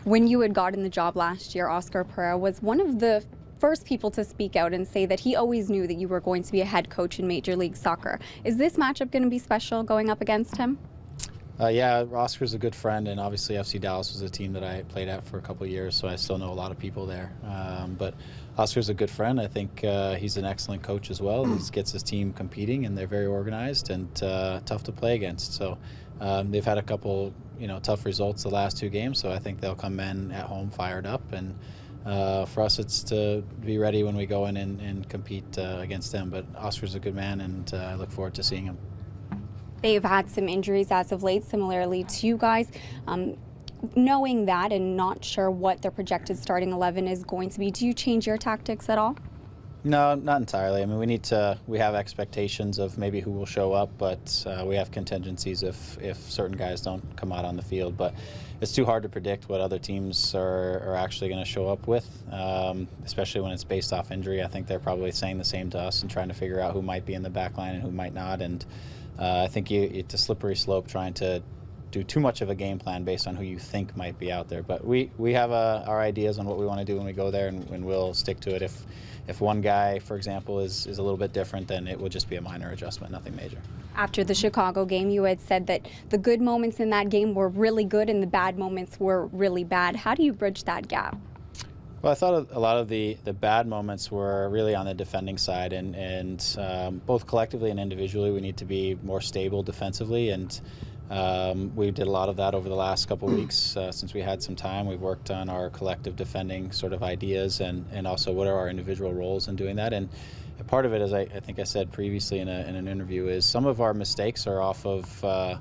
When you had gotten the job last year, Oscar Pereira was one of the first people to speak out and say that he always knew that you were going to be a head coach in Major League Soccer. Is this matchup going to be special going up against him? Yeah, Oscar's a good friend, and obviously FC Dallas was a team that I played at for a couple of years, so I still know a lot of people there. But Oscar's a good friend. I think he's an excellent coach as well. He gets his team competing, and they're very organized and tough to play against. So they've had a couple, tough results the last 2 games, so I think they'll come in at home fired up. And for us, it's to be ready when we go in and compete against them. But Oscar's a good man, and I look forward to seeing him. They've had some injuries as of late, similarly to you guys. Knowing that and not sure what their projected starting 11 is going to be, do you change your tactics at all? No, not entirely. I mean, we have expectations of maybe who will show up, but we have contingencies if certain guys don't come out on the field. But it's too hard to predict what other teams are actually going to show up with, especially when it's based off injury. I think they're probably saying the same to us and trying to figure out who might be in the back line and who might not. And I think it's a slippery slope trying to do too much of a game plan based on who you think might be out there. But we have our ideas on what we want to do when we go there, and we'll stick to it. If one guy, for example, is a little bit different, then it would just be a minor adjustment, nothing major. After the Chicago game, you had said that the good moments in that game were really good and the bad moments were really bad. How do you bridge that gap? Well, I thought a lot of the bad moments were really on the defending side, and both collectively and individually we need to be more stable defensively, and we did a lot of that over the last couple of weeks since we had some time. We've worked on our collective defending sort of ideas and also what are our individual roles in doing that. And part of it, as I think I said previously in an interview, is some of our mistakes are off of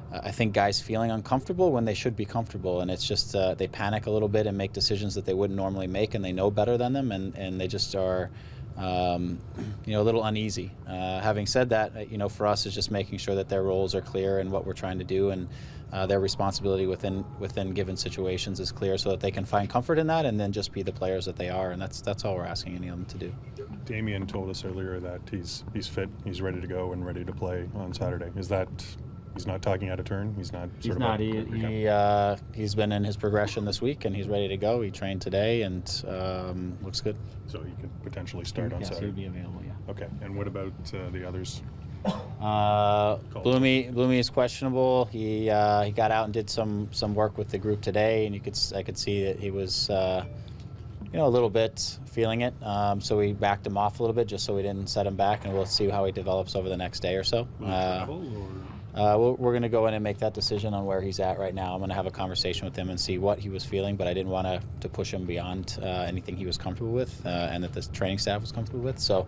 I think guys feeling uncomfortable when they should be comfortable, and it's just they panic a little bit and make decisions that they wouldn't normally make, and they know better than them, and they just are a little uneasy. Having said that, for us, it's just making sure that their roles are clear and what we're trying to do, and their responsibility within given situations is clear, so that they can find comfort in that and then just be the players that they are, and that's all we're asking any of them to do. Damien told us earlier that he's fit, he's ready to go and ready to play on Saturday. Is that? He's not talking out of turn? He's not? He's been in his progression this week, and he's ready to go. He trained today, and looks good. So he could potentially start on Saturday? Yes, he would be available, yeah. Okay, and what about the others? Bloomy is questionable. He got out and did some work with the group today, and I could see that he was a little bit feeling it. So we backed him off a little bit just so we didn't set him back, and we'll see how he develops over the next day or so. Will he travel, or? We're going to go in and make that decision on where he's at right now. I'm going to have a conversation with him and see what he was feeling, but I didn't want to push him beyond anything he was comfortable with and that the training staff was comfortable with. So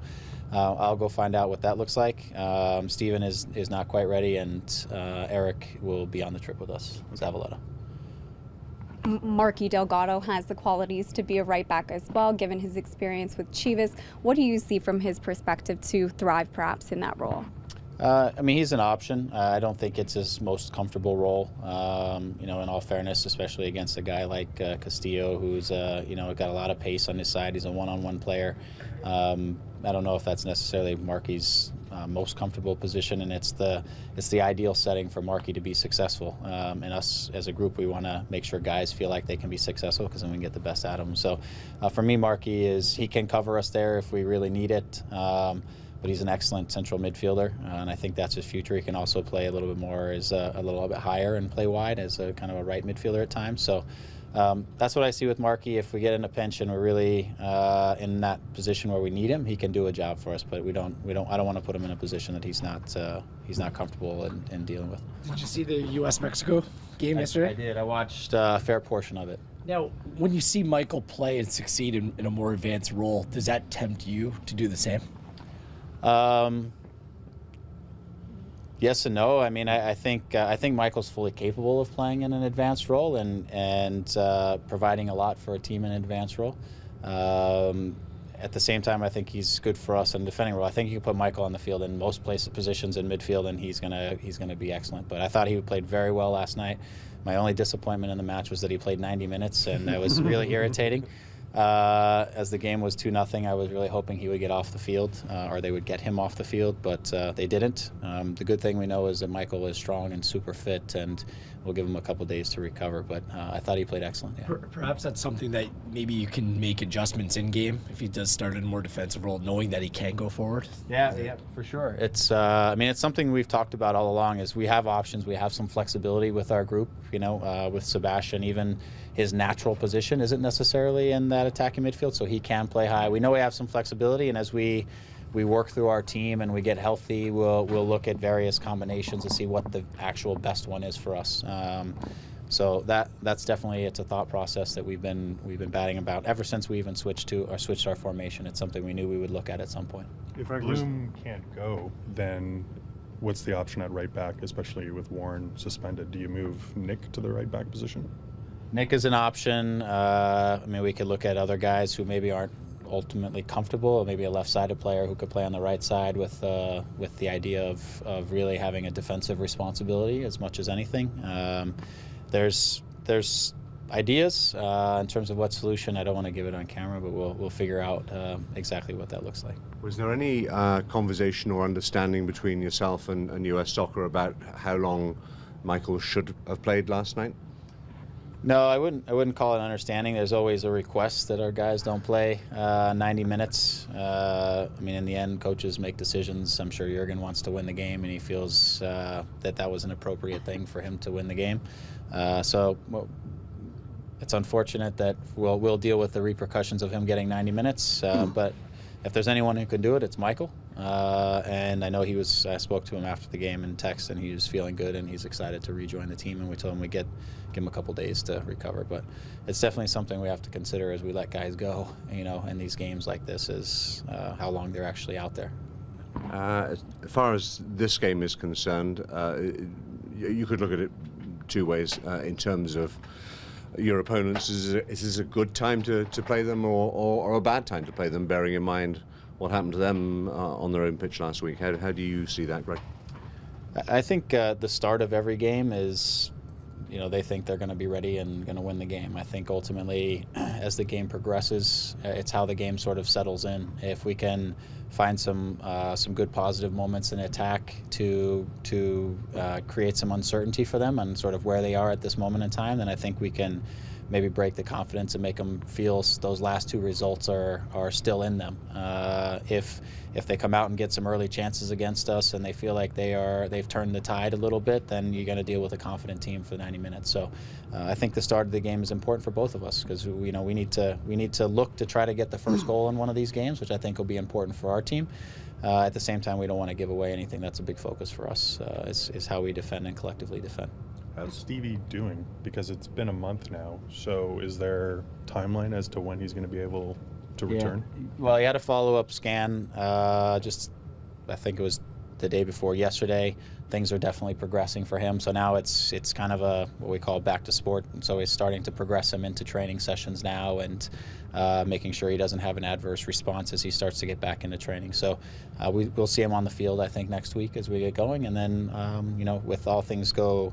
I'll go find out what that looks like. Steven is not quite ready, and Eric will be on the trip with us, Zavaleta. Marky Delgado has the qualities to be a right back as well, given his experience with Chivas. What do you see from his perspective to thrive perhaps in that role? He's an option. I don't think it's his most comfortable role, in all fairness, especially against a guy like Castillo, who's, got a lot of pace on his side. He's a one-on-one player. I don't know if that's necessarily Marky's most comfortable position, and it's the ideal setting for Marky to be successful. And us as a group, we want to make sure guys feel like they can be successful, because then we can get the best out of them. So for me, Marky he can cover us there if we really need it. But he's an excellent central midfielder, and I think that's his future. He can also play a little bit more as a little bit higher and play wide as a kind of a right midfielder at times. So that's what I see with Marky. If we get in a pinch and we're really in that position where we need him, he can do a job for us. But I don't want to put him in a position that he's not comfortable in dealing with. Did you see the U.S.-Mexico game yesterday? I did. I watched a fair portion of it. Now, when you see Michael play and succeed in a more advanced role, does that tempt you to do the same? Yes and no. I think Michael's fully capable of playing in an advanced role and providing a lot for a team in an advanced role. At the same time, I think he's good for us in defending role. I think you can put Michael on the field in most positions in midfield, and he's gonna be excellent. But I thought he played very well last night. My only disappointment in the match was that he played 90 minutes, and that was really irritating. As the game was 2-0, I was really hoping he would get off the field, or they would get him off the field, but they didn't. The good thing we know is that Michael is strong and super fit, and we'll give him a couple days to recover. But I thought he played excellent. Yeah. Perhaps that's something that maybe you can make adjustments in game if he does start in a more defensive role, knowing that he can go forward. Yeah, for sure. It's I mean, it's something we've talked about all along. Is we have options, we have some flexibility with our group. With Sebastian, even his natural position isn't necessarily in that attacking midfield, so he can play high. We know we have some flexibility, and as we work through our team and we get healthy, we'll look at various combinations to see what the actual best one is for us. So that's definitely, it's a thought process that we've been batting about ever since we even switched our formation. It's something we knew we would look at some point. If Bloom can't go, then what's the option at right back, especially with Warren suspended? Do you move Nick to the right back position? Nick is an option. I mean, we could look at other guys who maybe aren't ultimately comfortable, maybe a left-sided player who could play on the right side with the idea of really having a defensive responsibility as much as anything. There's ideas in terms of what solution. I don't want to give it on camera, but we'll figure out exactly what that looks like. Was there any conversation or understanding between yourself and US Soccer about how long Michael should have played last night? No, I wouldn't call it understanding. There's always a request that our guys don't play 90 minutes. I mean, in the end, coaches make decisions. I'm sure Jurgen wants to win the game, and he feels that was an appropriate thing for him to win the game. So it's unfortunate that we'll deal with the repercussions of him getting 90 minutes. But if there's anyone who can do it, it's Michael. And I know I spoke to him after the game in text, and he was feeling good, and he's excited to rejoin the team. And we told him we'd give him a couple days to recover. But it's definitely something we have to consider as we let guys go, in these games like this, is how long they're actually out there. As far as this game is concerned, you could look at it two ways in terms of your opponents. Is this a good time to play them or a bad time to play them, bearing in mind what happened to them on their own pitch last week? How do you see that, Greg? I think the start of every game is, they think they're going to be ready and going to win the game. I think ultimately, as the game progresses, it's how the game sort of settles in. If we can find some good positive moments in attack to create some uncertainty for them and sort of where they are at this moment in time, then I think we can maybe break the confidence and make them feel those last two results are still in them. If they come out and get some early chances against us and they feel like they've turned the tide a little bit, then you're going to deal with a confident team for 90 minutes. So I think the start of the game is important for both of us, because we need to look to try to get the first goal in one of these games, which I think will be important for our team. At the same time, we don't want to give away anything. That's a big focus for us, is how we defend and collectively defend. How's Stevie doing? Because it's been a month now. So is there a timeline as to when he's going to be able to return? Well, he had a follow-up scan. I think it was the day before yesterday. Things are definitely progressing for him. So now it's kind of what we call back to sport. And so he's starting to progress him into training sessions now, and making sure he doesn't have an adverse response as he starts to get back into training. So we'll see him on the field, I think, next week as we get going. And then, with all things go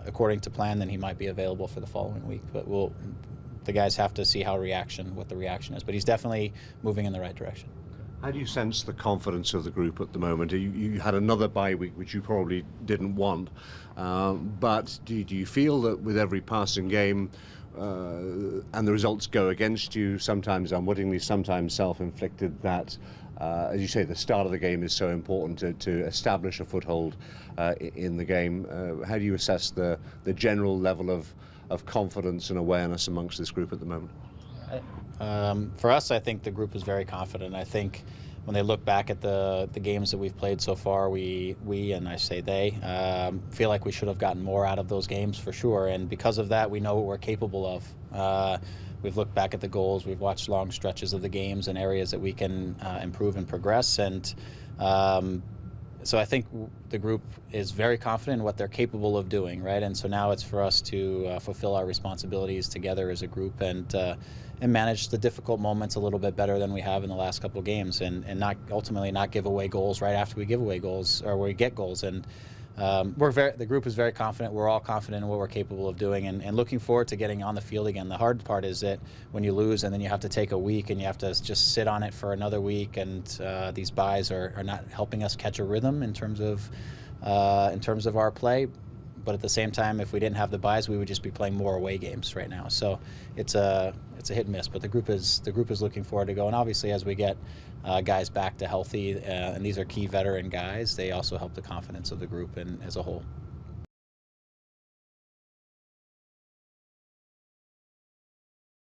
according to plan, then he might be available for the following week. But the guys have to see what the reaction is. But he's definitely moving in the right direction. How do you sense the confidence of the group at the moment? You had another bye week, which you probably didn't want, but do you feel that with every passing game and the results go against you, sometimes unwittingly, sometimes self-inflicted, that, as you say, the start of the game is so important to establish a foothold in the game? How do you assess the general level of confidence and awareness amongst this group at the moment? For us, I think the group is very confident. I think when they look back at the games that we've played so far, we and I say they feel like we should have gotten more out of those games for sure. And because of that, we know what we're capable of. We've looked back at the goals. We've watched long stretches of the games and areas that we can improve and progress. And so I think the group is very confident in what they're capable of doing, right? And so now it's for us to fulfill our responsibilities together as a group and manage the difficult moments a little bit better than we have in the last couple of games, and not ultimately not give away goals right after we give away goals or we get goals. And the group is very confident. We're all confident in what we're capable of doing, and looking forward to getting on the field again. The hard part is that when you lose and then you have to take a week and you have to just sit on it for another week, and these byes are not helping us catch a rhythm in terms of our play. But at the same time, if we didn't have the buys, we would just be playing more away games right now. So it's a hit and miss. But the group is looking forward to go. And obviously, as we get guys back to healthy, and these are key veteran guys, they also help the confidence of the group and as a whole.